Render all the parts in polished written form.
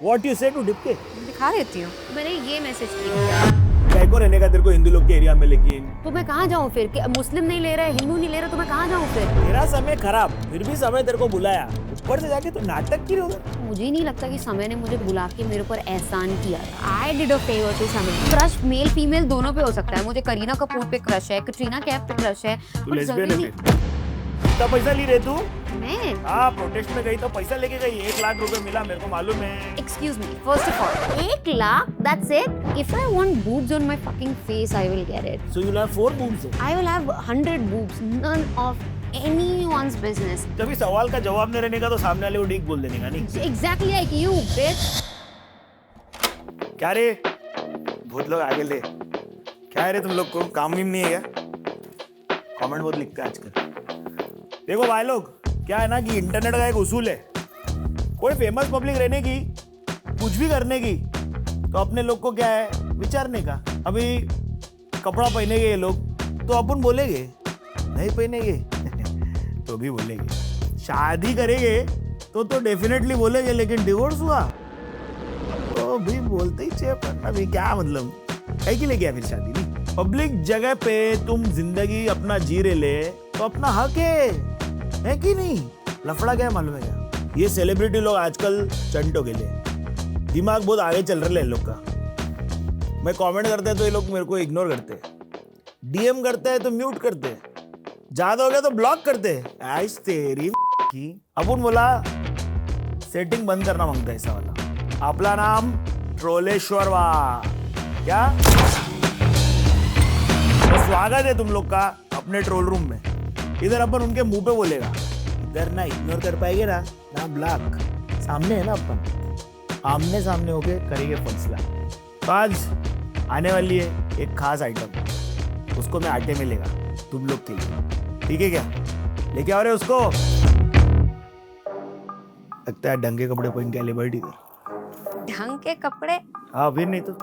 What you से to डिप्के? दिखा देती हूँ। मैंने ये मैसेज किया। क्या को रहने का तेरे को हिंदू लोग के एरिया में, लेकिन तो मैं कहाँ जाऊँ फिर? मुस्लिम नहीं ले रहा है, हिंदू नहीं ले रहा, तो मैं कहाँ जाऊँ फिर? तेरा समय खराब, फिर भी समय तेरे को बुलाया, ऊपर से जाके तू नाटक की रहा है। मुझे नहीं लगता कि समय ने मुझे बुला के मेरे ऊपर एहसान किया। I did a favour to Samay. Crush male female दोनों पे हो सकता है। मुझे करीना कपूर पे क्रश है, कटरीना कैफ पे क्रश है। तू लेस्बियन है फिर? कितना पैसा ली रहे तू? मैं हाँ, प्रोटेस्ट में गई तो पैसा लेके गई। 1 लाख रुपए मिला, मेरे को मालूम है। Excuse me. First of all, 1 lakh. That's it. If I want boobs on my fucking face, I will get it. So you'll have 4 boobs. I will have 100 boobs. None of anyone's business. कभी सवाल का जवाब नहीं रहने का तो सामने वाले को डीक बोल देने का नहीं। Exactly like you, bitch. क्या रे, बहुत लोग आगे ले। क्या है रे, तुम लोग को काम ही नहीं है क्या? कमेंट बहुत लिखते हैं आजकल। देखो भाई लोग, क्या है ना कि इंटरनेट का एक उसूल है, कोई फेमस पब्लिक रहने की, कुछ भी करने की, तो अपने लोग को क्या है विचारने का। अभी कपड़ा पहनेंगे ये लोग तो अपन बोलेंगे, नहीं पहनेंगे तो भी बोलेंगे। शादी करेंगे तो डेफिनेटली बोलेंगे, लेकिन डिवोर्स हुआ तो भी बोलते ही चाहिए। पर अभी क्या मतलब, कहीं के लिए क्या फिर शादी नहीं? पब्लिक जगह पे तुम जिंदगी अपना जी रहे ले तो अपना हक है कि नहीं? लफड़ा क्या है मालूम है क्या? ये सेलिब्रिटी लोग आजकल चंटो के लिए दिमाग बहुत आगे चल रहे हैं लोग का। मैं कमेंट करते हैं तो ये लोग मेरे को इग्नोर करते हैं, डीएम करते हैं तो म्यूट करते हैं, ज्यादा हो गया तो ब्लॉक करते हैं। ऐस तेरी की अपन बोला सेटिंग बंद करना मांगता है ऐसा वाला। आपला नाम ट्रोलेश्वर वा क्या? तो स्वागत है तुम लोग का अपने ट्रोल रूम में। इधर अपन उनके मुंह पे बोलेगा, इधर ना इग्नोर कर पाएंगे ना ब्लॉक। सामने है ना अपन, आमने सामने होके करेंगे फैसला। तो आज आने वाली है एक खास आइटम, उसको मैं आटे में लेगा तुम लोग के लिए, ठीक है क्या? लेके आ रहे उसको? लगता है ढंग के कपड़े पहन के लिबर्टी कर। ढंग के कपड़े? हाँ फिर नहीं तो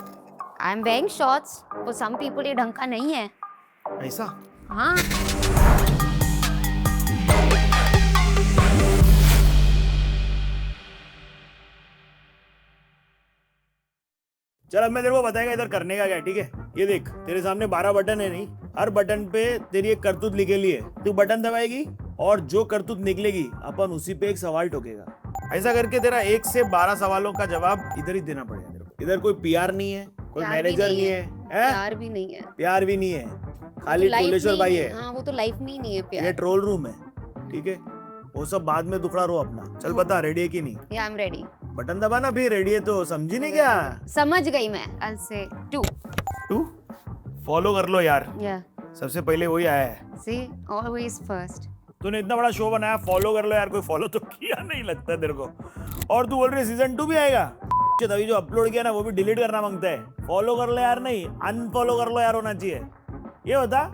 I am wearing shorts. For some people ये ढंग का नहीं है। ऐसा? हाँ। चल अब मैं तेरे को बताएगा इधर करने का क्या, ठीक है? ये देख, तेरे सामने 12 बटन है, नहीं हर बटन पे तेरी एक करतूत लिखेली है। तू बटन दबाएगी और जो करतूत निकलेगी अपन उसी पे एक सवाल ठोकेगा। ऐसा करके तेरा 1 से 12 सवालों का जवाब इधर ही देना पड़ेगा तेरे को। इधर कोई पीआर नहीं है, कोई मैनेजर नहीं है, प्यार भी नहीं है, प्यार भी नहीं है, खाली ट्रोलेश्वर भाई है। हाँ, वो तो लाइफ में ही नहीं है प्यार। ये ट्रोल रूम है, ठीक है? वो सब बाद में दुखड़ा रो अपना। चल बता, रेडी है कि नहीं? या आई एम रेडी। बटन दबाना फिर। रेडी है तो समझी नहीं क्या? समझ गई मैं। I'll say 2 फॉलो कर लो यार, या सबसे पहले वही आया है। सी ऑलवेज फर्स्ट। तूने इतना बड़ा शो बनाया, फॉलो कर लो यार। कोई फॉलो तो किया नहीं लगता तेरे को। और तू बोल रही सीजन 2 भी आएगा? तभी जो अपलोड किया ना वो भी डिलीट करना मांगता है। फॉलो कर लो यार, नहीं अनफॉलो कर लो यार, होना चाहिए। ये बता,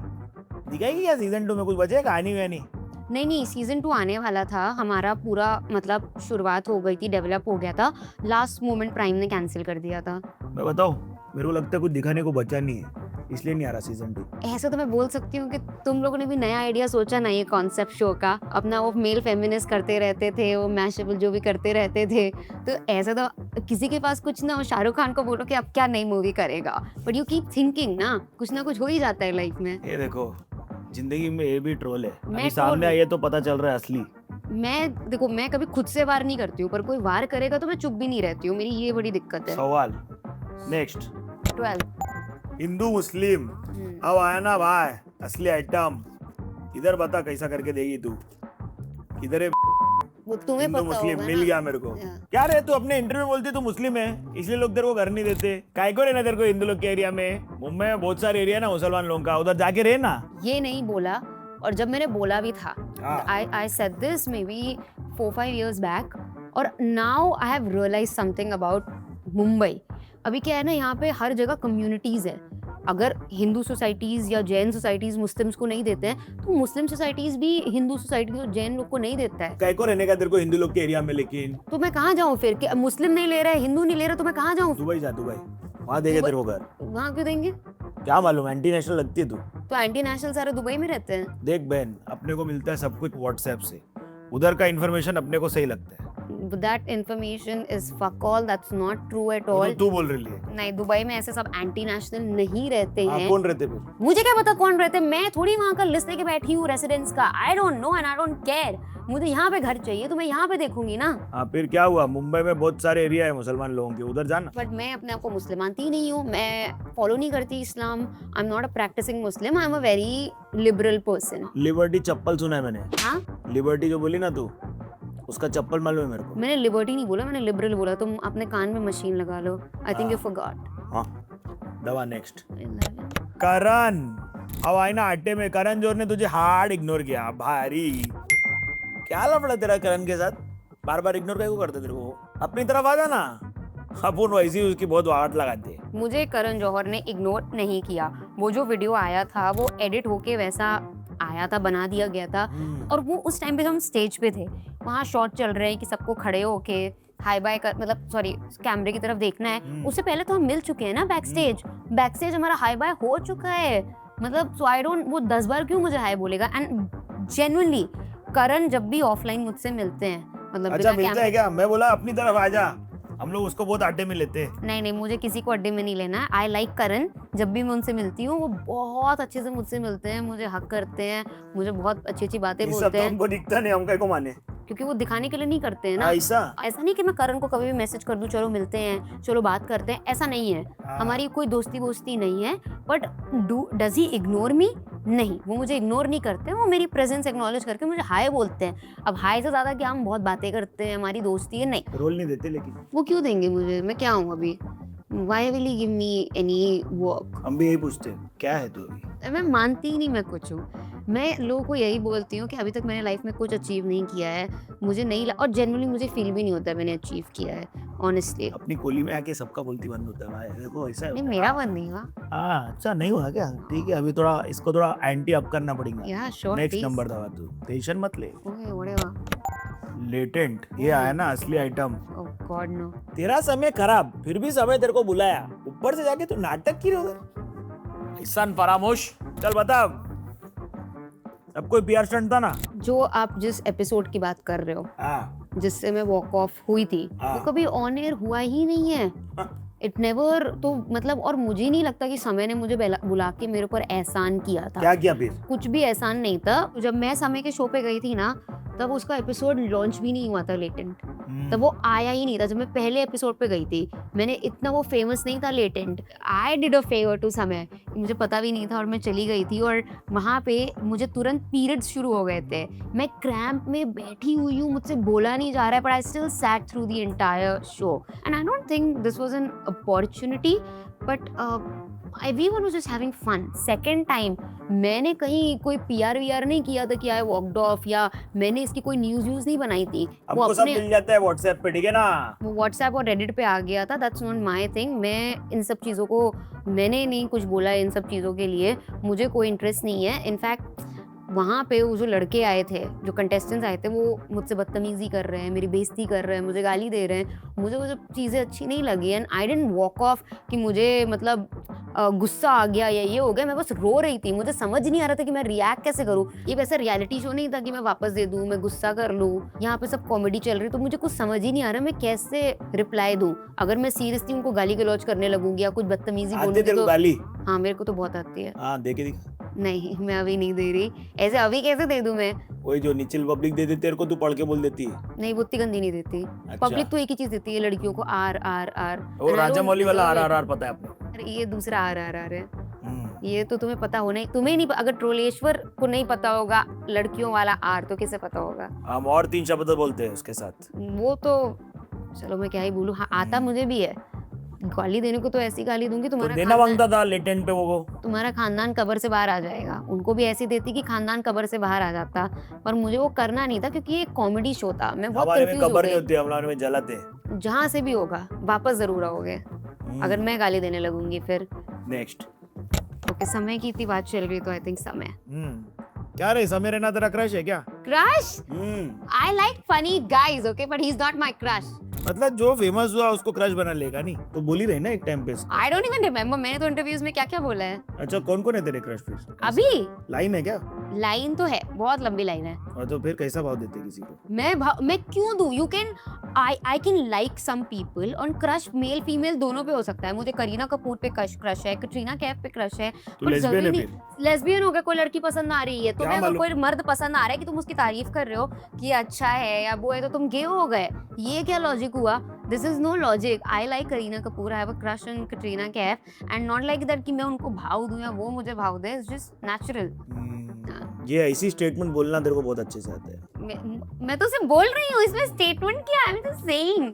दिखाएगी क्या सीजन 2 में? कुछ बचेगा कहानी वहानी? नहीं, सीजन 2 आने वाला था। हमारा पूरा मतलब शुरुआत हो गई थी, डेवलप हो गया था। लास्ट मोमेंट प्राइम ने कैंसिल कर दिया था। मैं बताऊं, मेरे को लगता है कुछ दिखाने को बचा नहीं है, इसलिए नहीं आ रहा सीजन 2। ऐसा तो मैं बोल सकती हूँ कि तुम लोगों ने भी नया आइडिया सोचा ना ये कॉन्सेप्ट शो का। अपना वो मेल फेमिनिस्ट करते रहते थे, वो मैशेबल जो भी करते रहते थे, तो ऐसा तो किसी के पास कुछ ना। शाहरुख खान को बोलो कि अब क्या नई मूवी करेगा, बट यू कीप थिंकिंग ना कुछ हो ही जाता है लाइफ में। ये देखो, जिंदगी में ये भी ट्रोल है। मैं अभी सामने आई है तो पता चल रहा है असली। मैं कभी खुद से वार नहीं करती हूँ, पर कोई वार करेगा तो मैं चुप भी नहीं रहती हूँ। मेरी ये बड़ी दिक्कत है। सवाल नेक्स्ट। 12 हिंदू मुस्लिम अब आया ना भाई, असली आइटम। इधर बता कैसा करके देगी तू? इधर है वो तुम्हें हिंदू पता मुस्लिम होगा मिल ना। गया मेरे को। क्या रे, तू अपने इंटरव्यू में बोलती तू मुस्लिम है, इसलिए लोग तेरे को घर नहीं देते। काय को रहना तेरे को हिंदू लोग के एरिया में? मुंबई में बहुत सारे एरिया ना मुसलमान लोगों का, उधर जाके रहना। ये नहीं बोला, और जब मैंने बोला भी था, हाँ। I said this maybe 4-5 years back, और now I have realized something about Mumbai. अभी क्या है ना, यहाँ पे हर जगह कम्युनिटीज है। अगर हिंदू सोसाइटीज या जैन सोसाइटीज मुस्लिम्स को नहीं देते हैं, तो मुस्लिम सोसाइटीज भी हिंदू सोसाइटीज और जैन लोग को नहीं देता है। काय को रहने का तेरे को हिंदू लोग के एरिया में? लेकिन तो मैं कहाँ जाऊँ फिर? मुस्लिम नहीं ले रहा है, हिंदू नहीं ले रहा, तो मैं कहाँ जाऊँ? दुबई जा, दुबई वहाँ देंगे तेरे को घर। वहाँ क्यों देंगे? क्या मालूम, एंटी नेशनल लगती है तू। तो एंटी नेशनल सारे दुबई में रहते हैं। देख बहन, अपने को मिलता है सब कुछ व्हाट्सएप से, उधर का इन्फॉर्मेशन अपने को सही लगता है। that information is fuck all. That's not true at वो all. तो तू बोल रही है। नहीं, दुबई में ऐसे सब एंटी नेशनल नहीं रहते हैं। कौन रहते फिर? मुझे क्या पता कौन रहते, मैं थोड़ी वहाँ का लिस्ट लेके बैठी हूँ रेसिडेंट्स का। आई don't no and I don't care. मुझे यहाँ पे घर चाहिए तो मैं यहाँ पे देखूंगी ना। हाँ फिर क्या हुआ? मुंबई में बहुत सारे एरिया है मुसलमान लोगों के, उधर जाना। बट मैं अपने आप को मुस्लिम मानती ही नहीं हूँ, मैं फॉलो नहीं करती Islam. I am not a practising Muslim, I am a very liberal person. Liberty चप्पल सुना है मैंने। हाँ, लिबर्टी जो बोली ना तू, उसका चप्पल मालूम है मेरे को। मैंने लिबर्टी नहीं बोला, मैंने लिबरल बोला। तुम अपने कान में मशीन लगा लो। I think you forgot. हाँ, दवा नेक्स्ट। करण, अब आई ना अड्डे में करण जोहर ने तुझे हार्ड इग्नोर किया भारी। क्या लफड़ा तेरा करण के साथ? बार बार इग्नोर क्यों करते तेरे को? अपनी तरफ आ जाना। अपन वैसे ही उसकी बहुत वाट लगाते हैं। मुझे करण जौहर ने इग्नोर नहीं किया। वो जो वीडियो आया था वो एडिट होके वैसा आया था, बना दिया गया था। और वो उस टाइम पे हम स्टेज पे थे, वहाँ शॉट चल रहे हैं कि सबको खड़े होके हाई बाय कर, मतलब सॉरी कैमरे की तरफ देखना है। उससे पहले तो हम मिल चुके हैं ना बैक स्टेज हमारा हाई बाय हो चुका है। मतलब सो आई डोंट, वो 10 बार क्यों मुझे हाई बोलेगा। एंड जेन्युइनली करण जब भी ऑफलाइन मुझसे मिलते हैं, मतलब अच्छा बिना मिलता है क्या? मैं बोला अपनी तरफ आ जा, हम लोग उसको बहुत अड्डे में लेते हैं। नहीं, मुझे किसी को अड्डे में नहीं लेना है। आई लाइक करण। जब भी मैं उनसे मिलती हूँ वो बहुत अच्छे से मुझसे मिलते हैं, मुझे हक करते हैं, मुझे बहुत अच्छी अच्छी बातें ये सब बोलते तो हैं। हमको दिखता नहीं, हम को माने। क्योंकि वो दिखाने के लिए नहीं करते हैं ना। ऐसा नहीं कि मैं करण को कभी भी मैसेज कर दूं, चलो मिलते हैं, चलो बात करते हैं, ऐसा नहीं है। हमारी कोई दोस्ती वोस्ती नहीं है। But does he ignore me? नहीं, वो मुझे इग्नोर नहीं करते। वो मेरी प्रेजेंस एक्नॉलेज करके मुझे हाय बोलते हैं। अब हाय से ज्यादा क्या, हम बहुत बातें करते हैं, हमारी दोस्ती है। नहीं, रोल नहीं देते लेकिन। वो क्यों देंगे मुझे? मैं क्या हूँ अभी? Why will he give me any work? हम भी यही पूछते हैं, क्या है तू अभी? मैं मानती ही नहीं मैं कुछ हूँ। मैं लोगों को यही बोलती हूँ कि अभी तक मैंने लाइफ में कुछ अचीव नहीं किया है। मुझे नहीं और जेन्युइनली मुझे फील भी नहीं होता है मैंने अचीव किया है, ऑनेस्टली। अपनी कोली में आके सबका बोलती बंद होता है भाई, देखो ऐसा नहीं, मेरा बंद नहीं हुआ। हाँ अच्छा नहीं हुआ क्या? ठीक है, अभी थोड़ा इसको थोड़ा एंटी अप करना पड़ेगा। या श्योर, नेक्स्ट नंबर दवा तू, टेंशन मत ले। Okay whatever. लेटेंट ये आया ना असली आइटम। ओह गॉड नो। तेरा समय खराब, फिर भी समय तेरे को बुलाया, ऊपर से जाके तू नाटक की रहा। ईसान फरामोश, चल बता। अब कोई पीआर स्टंट था ना? जो आप जिस एपिसोड की बात कर रहे हो, हाँ जिससे मैं वॉक ऑफ हुई थी, वो कभी ऑन एयर हुआ ही नहीं है। It never. तो मतलब, और मुझे नहीं लगता कि समय ने मुझे बुला के मेरे ऊपर एहसान किया था। क्या किया फिर? कुछ भी एहसान नहीं था। जब मैं समय के शो पे गई थी ना, तब उसका एपिसोड लॉन्च भी नहीं हुआ था लेटेंट। तब वो आया ही नहीं था। जब मैं पहले एपिसोड पे गई थी, मैंने इतना, वो फेमस नहीं था Latent. I did a favour to Samay, मुझे पता भी नहीं था और मैं चली गई थी। और वहाँ पे मुझे तुरंत पीरियड्स शुरू हो गए थे। मैं क्रैम्प में बैठी हुई हूँ, मुझसे बोला नहीं जा रहा है, but I still sat through the entire show. And I don't think this was an opportunity, but everyone was just having fun. Second time मैंने कहीं कोई पीआर वीआर नहीं किया था कि आई वॉकड ऑफ, या मैंने इसकी कोई न्यूज नहीं बनाई थी। वो हमको सब मिल जाता है व्हाट्सएप पे, ठीक है ना? वो व्हाट्सएप और रेडिट पे आ गया था। That's not my thing. मैं इन सब चीज़ों को, मैंने नहीं कुछ बोला इन सब चीज़ों के लिए, मुझे कोई इंटरेस्ट नहीं है। इनफैक्ट वहाँ पे वो जो लड़के आए थे, जो कंटेस्टेंट्स आए थे, वो मुझसे बदतमीजी कर रहे हैं, मेरी बेइज्जती कर रहे हैं, मुझे गाली दे रहे हैं। मुझे वो सब चीज़ें अच्छी नहीं लगी। And I didn't walk of कि मुझे मतलब गुस्सा आ गया या ये हो गया। मैं बस रो रही थी, मुझे समझ नहीं आ रहा था कि मैं रिएक्ट कैसे करूँ। ये वैसा रियलिटी शो नहीं था कि मैं वापस दे दूँ, मैं गुस्सा कर लूँ। यहाँ पे सब कॉमेडी चल रही, तो मुझे कुछ समझ ही नहीं आ रहा मैं कैसे रिप्लाई दूँ। अगर मैं सीरियसली उनको गाली गलौज करने लगूंगी या कुछ बदतमीजी बोलूंगी तो गाली? हाँ, मेरे को तो बहुत आती है। हाँ दे के दिखा। नहीं, मैं अभी नहीं दे रही। ऐसे अभी कैसे दे दूं मैं? वही जो निचिल पब्लिक दे देती तेरे को, तू पढ़ के बोल देती है। नहीं, वो इतनी गंदी नहीं देती। अच्छा। पब्लिक तो एक ही चीज देती है लड़कियों को, आर आर आर। वो राजामौली वाला आर पता है आपको? अरे ये दूसरा आर है। ये तो तुम्हें पता होना ही, तुम्हें नहीं। अगर ट्रोलेश्वर को नहीं पता होगा लड़कियों वाला आर, तो किसे पता होगा? हम और 3 शब्द बोलते हैं उसके साथ। वो तो चलो मैं क्या ही बोलूं। हाँ, आता मुझे भी है। गाली देने को तो ऐसी गाली दूंगी तो तुम्हारा देना मांगता था लेटेंट पे वो तुम्हारा खानदान कब्र से बाहर आ जाएगा। उनको भी ऐसी देती कि खानदान कब्र से बाहर आ जाता, पर मुझे वो करना नहीं था क्योंकि ये कॉमेडी शो था। मैं बहुत कंफ्यूज हो कब्र नहीं गई। होती, हमारे में जलाते। जहाँ से भी होगा वापस जरूर आओगे अगर मैं गाली देने लगूंगी फिर। नेक्स्ट। ओके, समय की इतनी बात चल रही तो आई थिंक समय। क्या रे, समय रहना तेरा क्रश है क्या? Crush? I like funny guys, okay, but he is not my crush. मतलब जो फेमस हुआ उसको क्रश बना लेगा नहीं, तो बोल ही रही ना एक टाइम पे। आई डोंट इवन रिमेम्बर, मैंने तो इंटरव्यूज में क्या क्या बोला है। अच्छा, कौन कौन है तेरे क्रश फिर? अभी लाइन है क्या? लाइन तो है, बहुत लंबी लाइन है। और तो फिर कैसा भाव देते किसी को? मैं क्यों दूं? You can I can like some people on crush, male female दोनों पे हो सकता है। मुझे करीना कपूर पे क्रश है, कटरीना कैफ पे क्रश है। तो लेस्बियन है फिर? लेस्बियन हो गया, कोई लड़की पसंद आ रही है तो क्या मैं, मालूम? कोई मर्द पसंद आ रहा है कि तुम उसकी तारीफ कर रहे हो कि अच्छा है या वो है तो तुम गे हो गए। ये क्या लॉजिक हुआ? This is no logic. I like Kareena Kapoor, I have a crush on Katrina Kaif and not like that कि मैं उनको भाव दूं या वो मुझे भाव दे। It's just natural. ये ऐसी स्टेटमेंट बोलना तेरे को बहुत अच्छे से आता है। मैं तो सिर्फ बोल रही हूँ, इसमें स्टेटमेंट क्या है? I am just saying.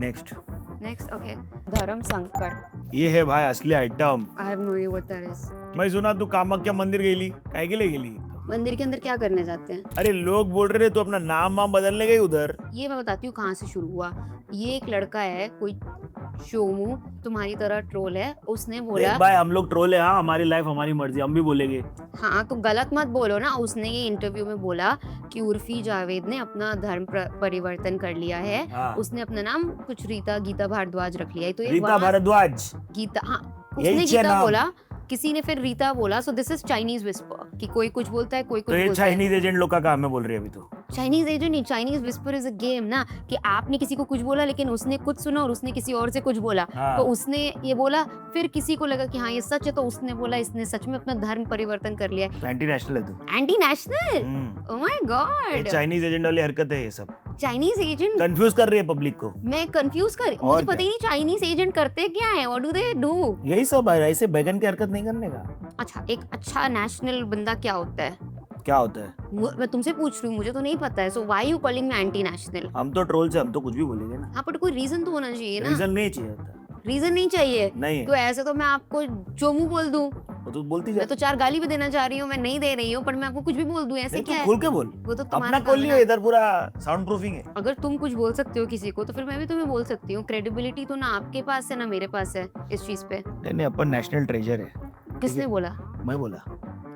Next okay, धर्म संकट। ये है भाई असली item. I have no idea what that is. मैं सुना तू कामाख्या मंदिर गेली, काय के लिए गेली? मंदिर के अंदर क्या करने जाते हैं? अरे लोग बोल रहे थे तू अपना नाम वाम बदलने गई उधर। ये मैं बताती हूँ कहाँ से शुरू हुआ। ये एक लड़का है, कोई शोमू, तुम्हारी तरह ट्रोल है। उसने बोला देख भाई हम लोग ट्रोल है, हाँ हमारी लाइफ हमारी मर्जी, हम भी बोलेंगे। हाँ तो गलत मत बोलो ना। उसने ये इंटरव्यू में बोला कि उर्फी जावेद ने अपना धर्म परिवर्तन कर लिया है। हाँ। उसने अपना नाम कुछ गीता भारद्वाज रख लिया है। तो ये रीता भारद्वाज। गीता, हाँ यही उसने छह गीता नाम। बोला, किसी ने फिर रीता बोला। So this is Chinese whisper कि कोई कुछ बोलता है, कोई तो कुछ ये बोलता है। चाइनीज एजेंट लोग का काम है बोल रही है अभी तो। चाइनीज एजेंट नहीं, Chinese whisper is a game ना, कि आपने किसी को कुछ बोला लेकिन उसने कुछ सुना और उसने किसी और से कुछ बोला। हाँ। तो उसने ये बोला, फिर किसी को लगा कि हाँ ये सच है, तो उसने बोला इसने सच में अपना धर्म परिवर्तन कर लिया है। एंटी नेशनल है तू। Anti national? ओह माय ये गॉड। चाइनीज एजेंट वाली हरकत है ये सब। Chinese agent? कंफ्यूज कर रही है पब्लिक को। मैं कंफ्यूज कर, और मुझे पता ही नहीं चाइनीज एजेंट करते क्या है। What do they do? यही सब है, ऐसे बैगन की हरकत नहीं करने का। अच्छा, एक अच्छा नेशनल बंदा क्या होता है? क्या होता है? मैं तुमसे पूछ रही हूँ, मुझे तो नहीं पता है। So why you calling me anti national? हम तो ट्रोल से हम तो कुछ भी बोलेंगे ना। हाँ बट कोई रीजन तो होना चाहिए ना। रीजन नहीं चाहिए होता। रीजन नहीं चाहिए? नहीं है। तो ऐसे तो मैं आपको चोमू बोल दूं। वो तो बोलती जा। मैं तो 4 गाली भी देना चाह रही हूँ, मैं नहीं दे रही हूँ, पर मैं आपको कुछ भी बोल दूं, ऐसे नहीं, क्या तू है? खुल के बोल। वो तो तुम्हारा अपना काम खोल है लियो, ना। इधर पूरा साउंड प्रूफिंग है। अगर तुम कुछ बोल सकते हो किसी को तो फिर मैं भी तुम्हें बोल सकती हूँ। क्रेडिबिलिटी तो ना आपके पास है ना मेरे पास है इस चीज पे। नहीं अपन नेशनल ट्रेजर है। किसने बोला? मैं बोला।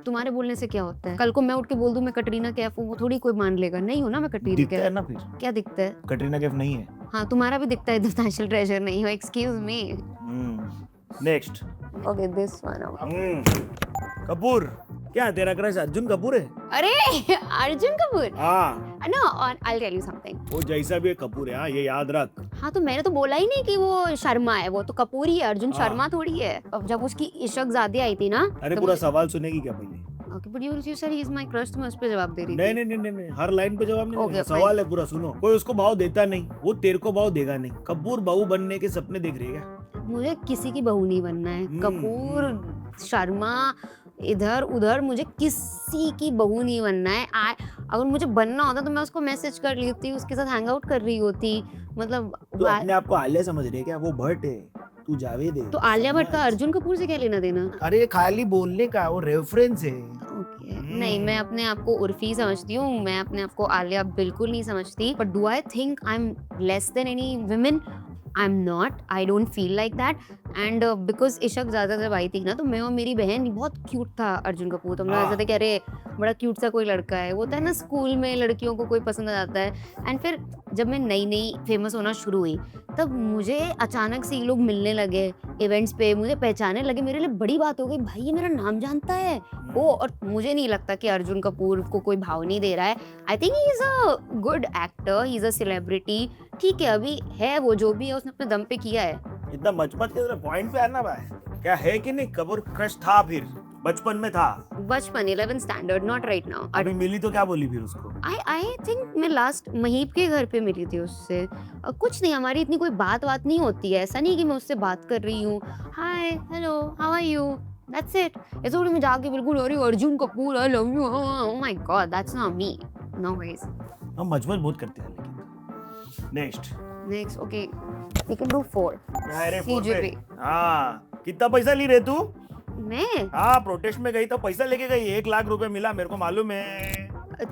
तुम्हारे बोलने से क्या होता है? कल को मैं उठ के बोल दूं मैं कटरीना कैफ हूँ, वो थोड़ी कोई मान लेगा। नहीं हो ना मैं कटरीना दिखता है कैफ। ना फिर। क्या दिखता है? कटरीना कैफ नहीं है। हाँ तुम्हारा भी दिखता है, नेशनल ट्रेजर नहीं हो। Excuse me. Next. Okay this one. Kapoor. क्या तेरा क्रश अर्जुन कपूर है? अरे अर्जुन कपूर? हाँ। No, I tell you something. वो जैसा भी है कपूर है, हाँ ये याद रख। हाँ तो मैंने तो बोला ही नहीं कि वो शर्मा है, वो तो कपूर ही है। अर्जुन हाँ। शर्मा थोड़ी है। अब जब उसकी इशक ज़ादी आई थी ना, अरे तो पूरा सवाल सुनेगी क्या पहले? Okay but you sir he is my crush, तो मैं उस पे जवाब दे रही नहीं थी। नहीं नहीं नहीं नहीं, हर लाइन पे जवाब नहीं Okay, देना। fine. सवाल है पूरा सुनो। कोई उसको भाव देता नहीं, वो तेरे को भाव देगा नहीं। कपूर बहू बनने के सपने देख रही है क्या? मुझे किसी की बहू नहीं बनना है। कपूर, शर्मा, इधर उधर, मुझे किसी की बहू नहीं बनना है। अगर मुझे बनना होता तो मैं उसको मैसेज कर लेती, उसके साथ हैंग आउट कर रही होती। मतलब तू अपने आप को आलिया समझ रही है क्या? वो भट्ट है, तू जावेद है। तो आलिया भट्ट का अर्जुन कपूर से क्या लेना देना? अरे खाली बोलने का वो रेफरेंस है। ओके, नहीं मैं अपने आप को उर्फी समझती हूँ, मैं अपने आप को आलिया बिल्कुल नहीं समझती। But do I think I am less than any women? I am not, I don't feel like that. And because इशक ज़्यादा जब आई थी ना, तो मैं और मेरी बहन, बहुत क्यूट था अर्जुन कपूर। तो हम लोग ऐसे थे कि अरे बड़ा क्यूट सा कोई लड़का है। वो होता है ना स्कूल में लड़कियों को कोई पसंद आ जाता है। एंड फिर जब मैं नई नई फेमस होना शुरू हुई, तब मुझे अचानक से ये लोग मिलने लगे इवेंट्स पे, मुझे पहचानने लगे। मेरे लिए बड़ी बात हो गई, भाई ये मेरा नाम जानता है वो। और मुझे नहीं लगता कि अर्जुन कपूर को कोई भाव नहीं दे रहा है। I think he is a good actor, he is a celebrity. ठीक है, अभी है वो जो भी है, उसने अपने दम पे किया है। इतना मचमच के पॉइंट पे आना भाई। क्या है कि नहीं, कपूर क्रश था, फिर बचपन में था। बचपन 11th standard, not right now. अभी मिली तो क्या बोली फिर उसको? आई थिंक मैं लास्ट महीप के घर पे मिली थी उससे। कुछ नहीं, हमारी इतनी कोई बात नहीं होती है। ऐसा नहीं कि मैं उससे बात कर रही हूँ, hi hello how are you, that's it. ऐसे थोड़ी मैं जाके बिल्कुल अरे Arjun Kapoor I love you, oh my God, that's not me, no ways. हम मचमच बहुत करते हैं लेकिन। Next okay, we can do 4 अरे CGP। हाँ, कितना पैसा ली रे तू? मैं? हाँ, प्रोटेस्ट में गई तो पैसा लेके गई। 1 लाख रुपए मिला, मेरे को मालूम है।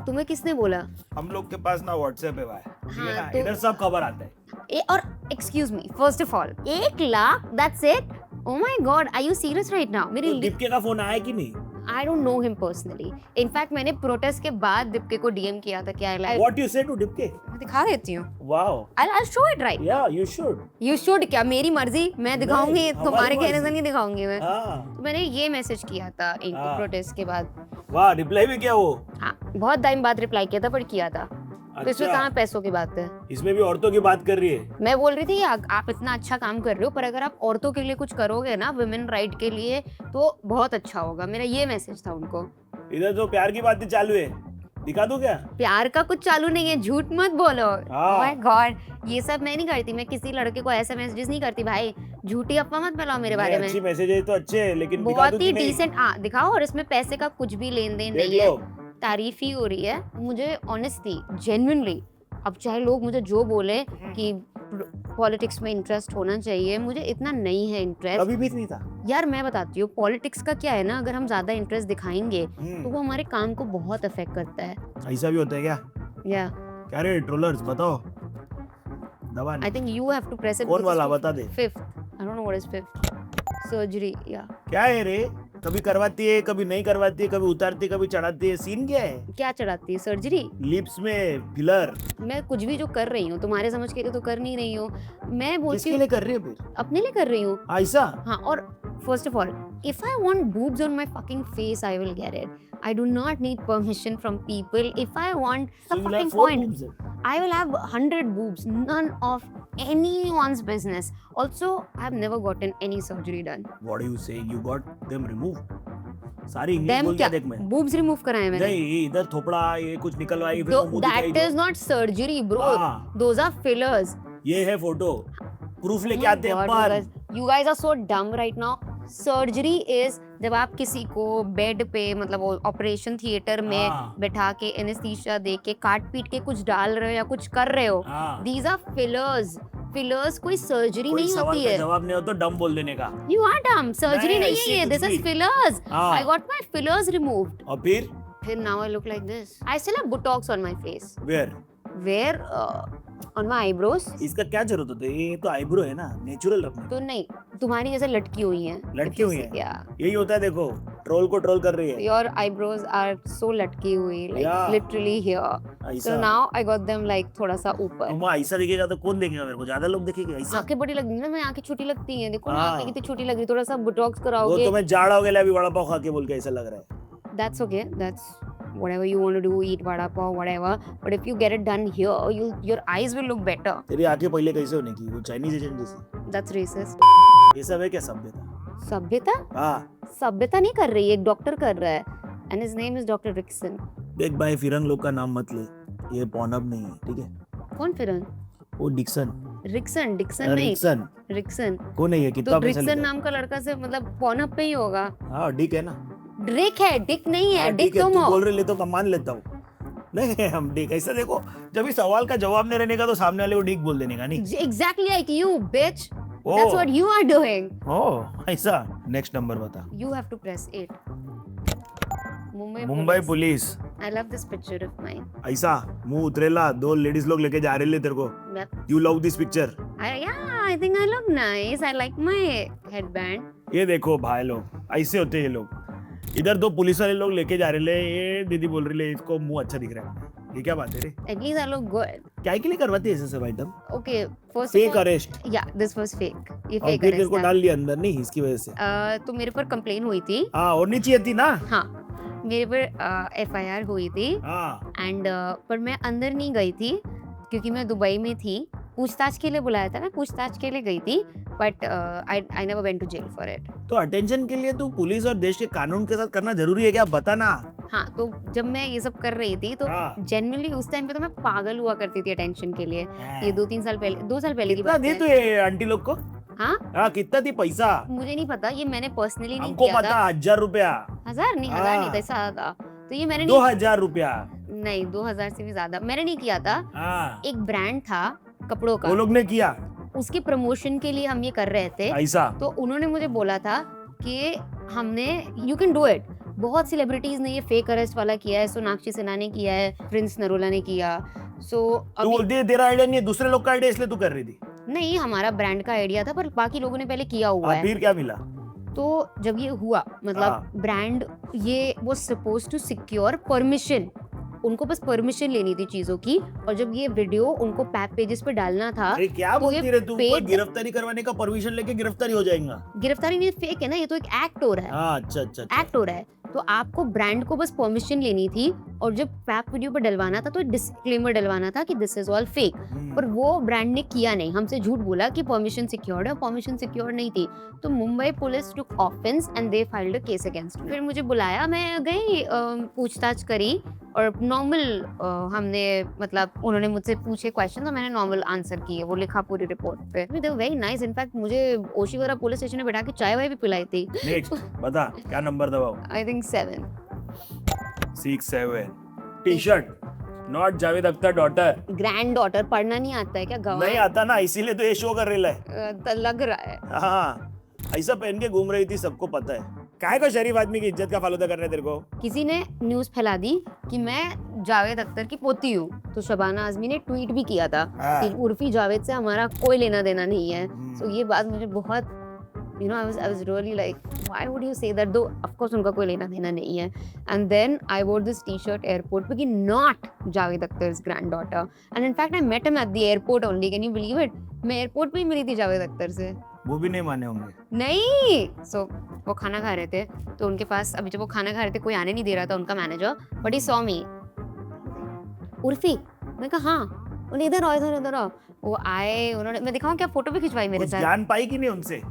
तुम्हें किसने बोला? हम लोग के पास ना व्हाट्सएप है भाई, ठीक है ना? तो- इधर सब खबर आता है। और excuse me, first of all 1 lakh, that's it? Oh my God, are you serious right now? मेरी तो दीपके का फोन आया कि नहीं? I don't know him personally. In fact, मैंने प्रोटेस्ट के बाद दीपके को DM किया था कि I like. What you say to Dipke? मैं दिखा देती हूँ। Wow, I'll show it right. या यू शुड। You should क्या, मेरी मर्जी, मैं दिखाऊंगी, नहीं, तुम्हारे हमारी कहने से मर्जी। नहीं दिखाऊंगी मैं। हाँ, तो मैंने ये मैसेज किया था इनको हाँ। प्रोटेस्ट के बाद। वाह, रिप्लाई भी किया वो। हाँ, बहुत टाइम बाद रिप्लाई किया था, पर किया था। तो इसमें अच्छा। कहाँ पैसों की बात है। इसमें भी औरतों की बात कर रही है। मैं बोल रही थी कि आप इतना अच्छा काम कर रहे हो, पर अगर आप औरतों के लिए कुछ करोगे ना, वुमेन राइट के लिए, तो बहुत अच्छा होगा। मेरा ये मैसेज था उनको। इधर तो प्यार की बातें चालू है, दिखा दूं क्या? प्यार का कुछ चालू नहीं है, झूठ मत बोलो। हाँ। माय गॉड, ये सब मैं नहीं करती। मैं किसी लड़के को ऐसे मैसेजेस नहीं करती भाई। झूठी अफवाह मत फैलाओ मेरे बारे में। अच्छी मैसेज है तो अच्छे है, लेकिन दिखा दूं बहुत ही कि नहीं? डिसेंट दिखाओ, और इसमें पैसे का कुछ भी लेन देन देख नहीं है। लो। तारीफ ही हो रही है। मुझे ऑनेस्टली, जेन्युइनली, अब चाहे लोग मुझे जो बोले कि पॉलिटिक्स में इंटरेस्ट होना चाहिए, मुझे इतना नहीं है इंटरेस्ट। कभी भी नहीं था। यार मैं बताती हूँ, पॉलिटिक्स का क्या है ना, अगर हम ज्यादा इंटरेस्ट दिखाएंगे तो हम्म, वो हमारे काम को बहुत अफेक्ट करता है। ऐसा भी होता है क्या? या क्या रे ट्रोलर्स, बताओ। दबा आई नहीं। Think you have to press it. कौन वाला बता दे। Fifth, I don't know what is fifth. Surgery, या क्या है रे? कभी करवाती है, कभी नहीं करवाती है, कभी उतारती है, कभी चढ़ाती है। सीन क्या है? क्या चढ़ाती है? सर्जरी। लिप्स में फिलर। मैं कुछ भी जो कर रही हूँ, तुम्हारे समझ के लिए तो कर नहीं रही हूँ। मैं बोलती किसके हूँ लिए कर रही है फिर? अपने लिए कर रही हूँ। ऐसा? हाँ, और first of all, if I want boobs on my fucking face, I will get it. I do not need permission from people. If I want the So you'll have fucking 4 point, boobs. I will have 100 boobs. None of anyone's business. Also, I have never gotten any surgery done. What do you say? You got them removed? सारी English Them बोल क्या? के देख मैं। Boobs remove कराए मैंने। नहीं, इधर थोपड़ा ये कुछ निकलवाई फिर वो मुंह दिखाई That is दो। not surgery, bro. हाँ। Those are fillers. ये है फोटो, प्रूफ Oh लेके my आते हैं God, upon. you guys are so dumb right now. Surgery is जब आप किसी को बेड पे, मतलब ऑपरेशन थिएटर में हाँ। बैठा के एनेस्थीसिया दे के काट पीट के कुछ डाल रहे हो या कुछ कर रहे हो। हाँ। These are fillers. फिलर्स कोई सर्जरी कोई नहीं सवाल होती का है। जवाब नहीं हो तो डम बोल देने का। You are dumb. सर्जरी नहीं, नहीं ऐसे है ये। कुछ दिस इज भी। फिलर्स। हाँ। I got my fillers removed. और फिर now I look like this. I still have botox on my face. Where on my eyebrows. इसका क्या जरूरत होती है? ये तो आईब्रो है ना, नेचुरल रखना। तो नहीं, तुम्हारी जैसे लटकी हुई हैं। लटकी हुई है। या यही होता है, देखो ट्रोल को ट्रोल कर रही है। your eyebrows are so लटकी हुई, like Yeah. literally here. ऐसा। So now I got them like थोड़ा सा ऊपर। अम्मा ऐसा दिखेगा तो कौन देखेगा मेरे को? ज्यादा लोग देखेंगे ऐसा। आंखें बड़ी लग रही ना, मैं आंखें छोटी लगती हैं। देखो ना हाँ। आंखें कितनी छोटी लग रही। थोड़ा सा बोटॉक्स वो कराओगे। तो मैं जाड़ा हो गया अभी वड़ा पाव खा के बोल के ऐसा लग रहा है। That's okay. That's whatever you want to do, eat vada pav, whatever. But if you get it done here, your eyes will look better. तेरी आंखें पहले कैसे होने की? वो चाइनीज एजेंट जैसी। That's racist. ये सब है क्या सभ्यता? सभ्यता? हाँ, सभ्यता नहीं कर रही है, एक डॉक्टर कर रहा है। And his name is Dr. Rickson. देख भाई, फिरंग लोग का नाम मत ले, ये पॉनअप नहीं है, ठीक है? कौन फिर? वो डिक्सन। रिक्सन? डिक्सन नहीं, रिक्सन रिक्सन। कौन है ये? तो कितना पैसा रिक्सन लेता नाम का लड़का से मतलब पॉनअप पे ही होगा। है? हाँ, डिक है ना। ड्रिक है, डिक नहीं है। हाँ, डिक डिक है, तुम तू हो। बोल रहे ले तो मान लेता हूँ। नहीं, हम डिक ऐसा देखो, जब इस सवाल का जवाब नहीं रहने का तो सामने वाले को डिक बोल देने का नहीं। Exactly like you, bitch. Oh. That's what you are doing. ओह, ऐसा। नेक्स्ट नंबर बता। You have to press 8. Mumbai police. I love this picture of mine. ऐसा मुंह उतरेला, 2 लेडीज लोग लेके जा रहे ले तेरे को। You love this picture. Yeah, I think I look nice. I like my headband. ये देखो भाई लोग, ऐसे होते हैं ये लोग। इधर 2 पुलिस वाले लोग लेके जा रहे ले, ये दीदी बोल रही ले इसको मुंह अच्छा दिख रहा है। ये क्या बात है रे? At least I look good. क्या के लिए करवाती है ऐसे सब item? Okay, first of fake all, arrest. yeah, this was fake. ये और fake फिर तेरे arrest को था। डाल लिया अंदर, नहीं इसकी वजह से। तो मेरे पर कंप्लेन हुई थी। हाँ, और नहीं चाहिए थी ना। हाँ, मेरे पर FIR हुई थी। हाँ, एंड पर मैं अंदर नहीं गई थी क्योंकि मैं दुबई में थी। पूछताछ के लिए बुलाया था ना, पूछताछ के लिए गई थी। But I never went to jail for it. तो अटेंशन के लिए तू पुलिस और देश के कानून के साथ करना जरूरी है क्या? बता ना। हाँ, तो जब मैं ये सब कर रही थी तो हाँ। जेन्युइनली उस टाइम पे तो मैं पागल हुआ करती थी अटेंशन के लिए। ये 2-3 साल पहले, 2 साल पहले की कितना बात दी है। तू ये आंटी लोग को? हाँ, हाँ, कितना दी पैसा? मुझे नहीं पता, ये मैंने पर्सनली नहीं हमको किया पता, था। 1000 रुपया। 1000 नहीं, हाँ। था, इससे ज्यादा था। तो ये मैंने 2000 रुपया। नहीं, 2000 से भी ज्यादा मैंने नहीं किया था। हाँ, एक ब्रांड था कपड़ों का, वो लोग ने किया उसके प्रमोशन के लिए हम ये कर रहे थे। ऐसा। तो उन्होंने मुझे बोला था कि हमने यू कैन डू इट। बहुत सेलिब्रिटीज ने ये फेक अरेस्ट वाला किया है। सोनाक्षी सिन्हा ने किया है, प्रिंस नरोला ने किया। सो तू बोलती है तेरा आइडिया नहीं है, दूसरे लोग का आइडिया इसलिए तू कर रही थी। नहीं, हमारा ब्रांड का आइडिया था, पर बाकी लोगों ने पहले किया हुआ है। फिर क्या मिला? तो जब ये हुआ, मतलब हाँ। ब्रांड ये वो सपोज टू सिक्योर परमिशन उनको बस परमिशन लेनी थी चीजों की, और जब ये वीडियो उनको पैप पेजेस पे डालना था, अरे क्या तो ये बोलती रे तू, कोई paid- गिरफ्तारी करवाने का परमिशन लेके गिरफ्तारी हो जाएगा। गिरफ्तारी नहीं, फेक है ना, ये तो एक एक्ट हो रहा है, हाँ अच्छा अच्छा अच्छा। एक्ट हो रहा है। तो आपको ब्रांड को बस परमिशन लेनी थी, और जब पैप वीडियो पर डलवाना था तो डिस्क्लेमर डलवाना था कि दिस इज ऑल फेक, पर वो ब्रांड ने किया नहीं, हमसे झूठ बोला कि परमिशन सिक्योर्ड है, परमिशन सिक्योर्ड नहीं थी। तो Mumbai police took offence and they filed a case against me. फिर मुझे बुलाया, मैं गई, पूछताछ करी, और नॉर्मल हमने मतलब उन्होंने मुझसे पूछे क्वेश्चन, तो मैंने नॉर्मल आंसर किए, वो लिखा पूरी रिपोर्ट पे। दे वर वेरी नाइस, इनफैक्ट मुझे ओशीवारा पुलिस स्टेशन में बैठा के चाय वाय भी पिलाई थी। नेक्स्ट बता क्या नंबर दबाओ। I think 7। 6-7 T shirt, not Javed Akhtar daughter. Grand daughter पढ़ना नहीं आता है क्या? नहीं गवाह आता ना, इसीलिए तो ये शो कर रही है। लग रहा है। हाँ ऐसा पहन के घूम रही थी, सबको पता है। काहे को शरीफ आदमी की इज्जत का फालूदा करना है तेरे को। किसी ने न्यूज़ फैला दी कि मैं जावेद अख्तर की पोती हूँ, तो शबाना आजमी ने ट्वीट भी किया था हाँ। कि उर्फी जावेद से हमारा कोई लेना देना नहीं है। हम्म। सो ये बात मुझे बहुत, you know, I was really like, why would you say that? Though of course उनका कोई लेना देना नहीं है। And then I wore this T-shirt airport पे कि not Javed Akhtar's granddaughter. And in fact I met him at the airport only. Can you believe it? मैं airport पे ही मिली थी जावेद अख्तर से। वो भी नहीं माने होंगे। नहीं, सो वो खाना खा रहे थे, तो उनके पास अभी जब वो खाना खा रहे थे कोई आने नहीं दे रहा था उनका manager, but he saw me, Urfi, मैं कहा हाँ, उन्हें इधर आओ, इधर आओ। वो आए, उन्होंने, मैं दिखाऊं क्या, फोटो भी खिंचवाई मेरे कुछ साथ। ज्ञान पाई कि नहीं उनसे?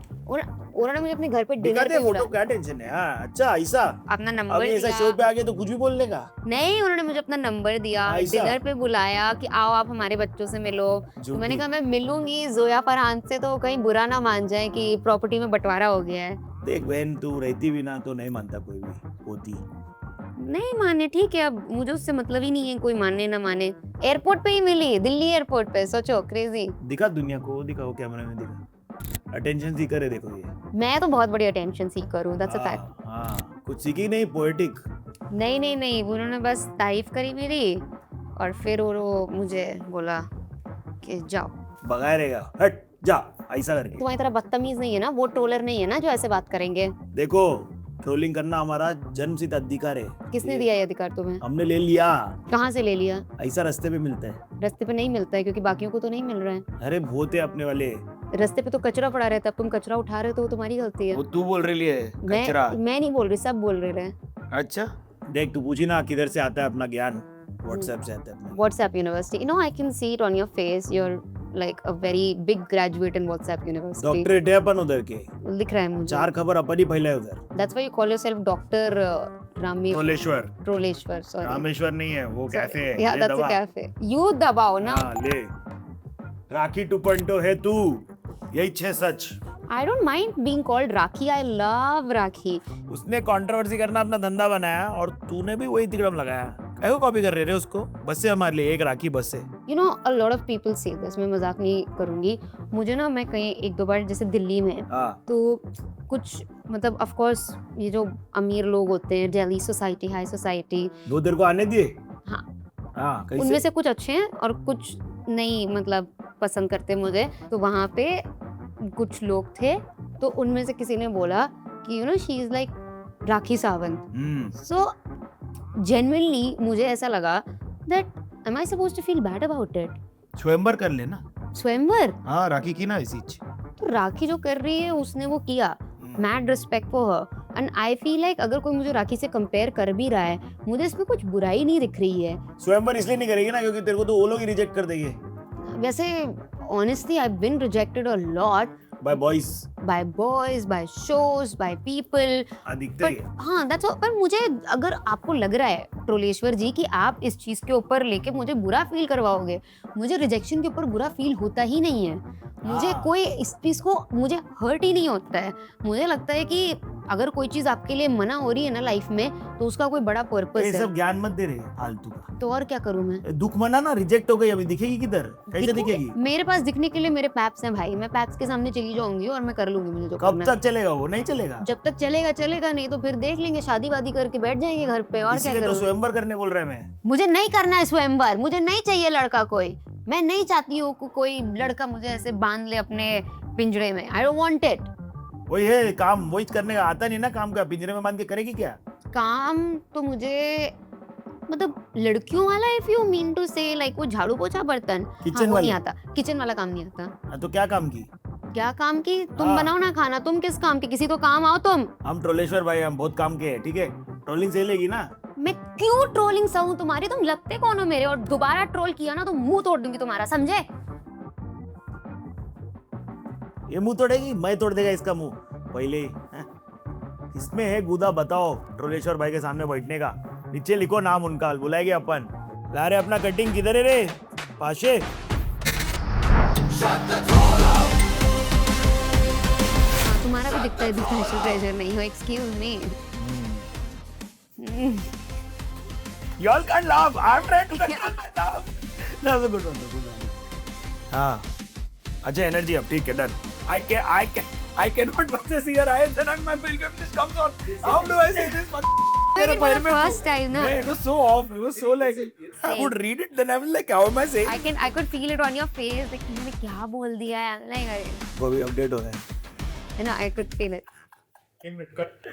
उन्होंने मुझे अपने घर पे डिनर दिखाते पे फोटो, बुलाया, क्या टेंशन है। हाँ अच्छा ऐसा, अपना नंबर अभी ऐसा शो पे दिया। आ गए तो कुछ भी बोलने का। नहीं, उन्होंने मुझे अपना नंबर दिया, ऐसा? डिनर पे बुलाया कि आओ आप हमारे बच्चों से मिलो। तो झूठी। मैंने कहा मैं मिलूंगी जोया फरहान से, तो कहीं बुरा ना मान जाए कि प्रॉपर्टी में बंटवारा हो गया है। देख बहन, तू रहती भी ना तो नहीं मानता कोई भी, होती। नहीं माने ठीक है, अब मुझे उससे मतलब ही नहीं है, कोई माने ना माने। एयरपोर्ट पे ही मिली, दिल्ली एयरपोर्ट पे, सोचो क्रेजी। दिखा दुनिया को, दिखाओ कैमरा में, दिखा। अटेंशन सीकर है देखो ये। मैं तो बहुत बड़ी अटेंशन सीकर हूँ, दैट्स अ फैक्ट। हाँ कुछ सीखी नहीं, पोएटिक। नहीं नहीं नहीं, उन्होंने बस तारीफ करी मेरी, और फिर वो मुझे बोला कि जाओ। भगाया रहेगा, हट जा, ऐसा करके। तुम्हारी तरह बदतमीज नहीं है ना, वो ट्रोलर नहीं है ना जो ऐसे बात करेंगे। देखो ट्रोलिंग करना हमारा जन्मसिद्ध अधिकार है। किसने दिया ये अधिकार तुम्हें? हमने ले लिया। कहाँ से ले लिया? ऐसा रास्ते पे मिलता है। रास्ते पे नहीं मिलता है, क्योंकि बाकियों को तो नहीं मिल रहा है। अरे बहुत है अपने वाले। रास्ते पे तो कचरा पड़ा रहता है, अब तुम कचरा उठा रहे हो तो तुम्हारी गलती है। वो तू बोल रही है कचरा। मैं नहीं बोल रही, सब बोल रहे हैं। अच्छा देख, तू पूछी ना किधर से आता है अपना ज्ञान, व्हाट्सएप से आता है अपना। WhatsApp University. You know, I can see it on your face. You're like a very big graduate in WhatsApp University. Doctorate है अपन उधर के, दिख रहा है मुझे। चार खबर अपन ही फैलाए उधर। That's why you call yourself Dr. टोलेश्वर। Troleshwar. Sorry. Rameshwar नहीं है वो, कैफे है। Yeah, ले that's a दबा। cafe. You दबाओ ना। हाँ ले। राखी 2.0 है तू, यही छह सच। I don't mind being called Rakhi. I love Rakhi. उसने कंट्रोवर्सी करना अपना धंधा बनाया, और तूने भी वही तिकड़म लगाया। कैसे कॉपी कर रहे थे उसको? बस से हमारे लिए एक राखी बस से। You know, a lot of people say this. मैं मजाक नहीं करूंगी। मुझे ना, मैं कहीं एक दो बार जैसे दिल्ली में, हाँ तो कुछ मतलब ऑफ कोर्स ये जो अमीर लोग होते हैं, दिल्ली सोसाइटी, हाई सोसाइटी, दो देर को आने दिए। हाँ, हाँ उनमें कैसे? से कुछ अच्छे हैं और कुछ नहीं, मतलब पसंद करते मुझे। तो वहाँ पे कुछ लोग थे, तो उनमें से किसी ने बोला कि you know she is like Rakhi Sawant. So genuinely मुझे ऐसा लगा that am I supposed to feel bad about it? स्वयंवर कर लेना। स्वयंवर? हाँ राखी की ना ऐसी। तो राखी जो कर रही है उसने वो किया, mad respect for her, and I feel like अगर कोई मुझे राखी से कंपेयर कर भी रहा है, मुझे इसमें कुछ बुराई नहीं दिख रही है। स्वयंवर इसलिए नहीं करेगी ना क्योंकि तेरे को तो वो लोग ही रिजेक्ट कर देंगे। वैसे honestly I have been rejected a lot by boys, by boys, by shows, by people. दिखता ही But है। हाँ, that's all. पर मुझे, अगर आपको लग रहा है ट्रोलेश्वर जी कि आप इस चीज के ऊपर लेके मुझे बुरा फील करवाओगे, मुझे रिजेक्शन के ऊपर बुरा फील होता ही नहीं है। मुझे हाँ। कोई इस चीज को मुझे हर्ट ही नहीं होता है। मुझे लगता है कि अगर कोई चीज आपके लिए मना हो रही है ना लाइफ में, तो उसका कोई बड़ा ये पर्पस है। सब ज्ञान मत दे रहे फालतू का। तो और क्या करूं मैं? दुख मना ना, रिजेक्ट हो गई, अभी दिखेगी किधर? कैसे दिखेगी? मेरे पास दिखने के लिए मेरे पैप्स हैं भाई, मैं पैप्स के सामने चली जाऊंगी और मैं कर लूंगी मुझे जो कब करना है। तक चलेगा वो? नहीं चलेगा। जब तक चलेगा चलेगा, नहीं तो फिर देख लेंगे, शादी वादी करके बैठ जाएंगे घर पे, और क्या इसीलिए तो करूं? स्वयंवर करने बोल रहा है मैं। मुझे नहीं करना है स्वयंवर, मुझे नहीं चाहिए लड़का कोई। मैं नहीं चाहती हूँ कोई लड़का मुझे ऐसे बांध ले अपने पिंजरे में। I don't want it. वही है काम, वही करने का आता नहीं ना काम का, पिंजरे में बांध के करेगी क्या? काम तो मुझे मतलब लड़कियों वाला इफ यू मीन टू से लाइक वो झाड़ू पोछा बर्तन किचन वो वाली? नहीं आता, किचन वाला काम नहीं आता। हाँ, तो क्या काम की? क्या काम की? तुम हाँ। बनाओ ना खाना, तुम किस काम के? किसी तो काम आओ तुम। हम ट्रोलेश्वर भाई, हम बहुत काम के हैं, ठीक है? ट्रोलिंग सही लेगी ना? मैं क्यों ट्रोलिंग सा हूँ तुम्हारी? तुम लगते कौन हो मेरे? और दोबारा ट्रोल किया ना तो मुंह तोड़ दूंगी तुम्हारा, समझे? ये मुंह तोड़ेगी? मैं तोड़ देगा इसका मुंह पहले ही हैं? इसमें है गुदा, बताओ ट्रोलेश्वर भाई के सामने बैठने का। नीचे लिखो नाम उनका, बुलाएंगे अपन। ला रे अपना कटिंग किधर है रे पाशे? हाँ, तुम्हारा भी दिखता है डिफरेंशियल प्रेशर नहीं हो, excuse me. Y'all can't laugh. I'm trying to laugh. That's a good one. Good one. हाँ, अच्छा एनर्जी अब ठीक है, done. I cannot process your eyes and my pilgrim just comes on. How do I say this? मेरे पैर में first time ना, it was so off. It was so like I would read it, then I was like, how am I saying? I could feel it on your face, like मैंने क्या बोल दिया है, like वो भी update हो गया है. है ना, I could feel it. In mid cut.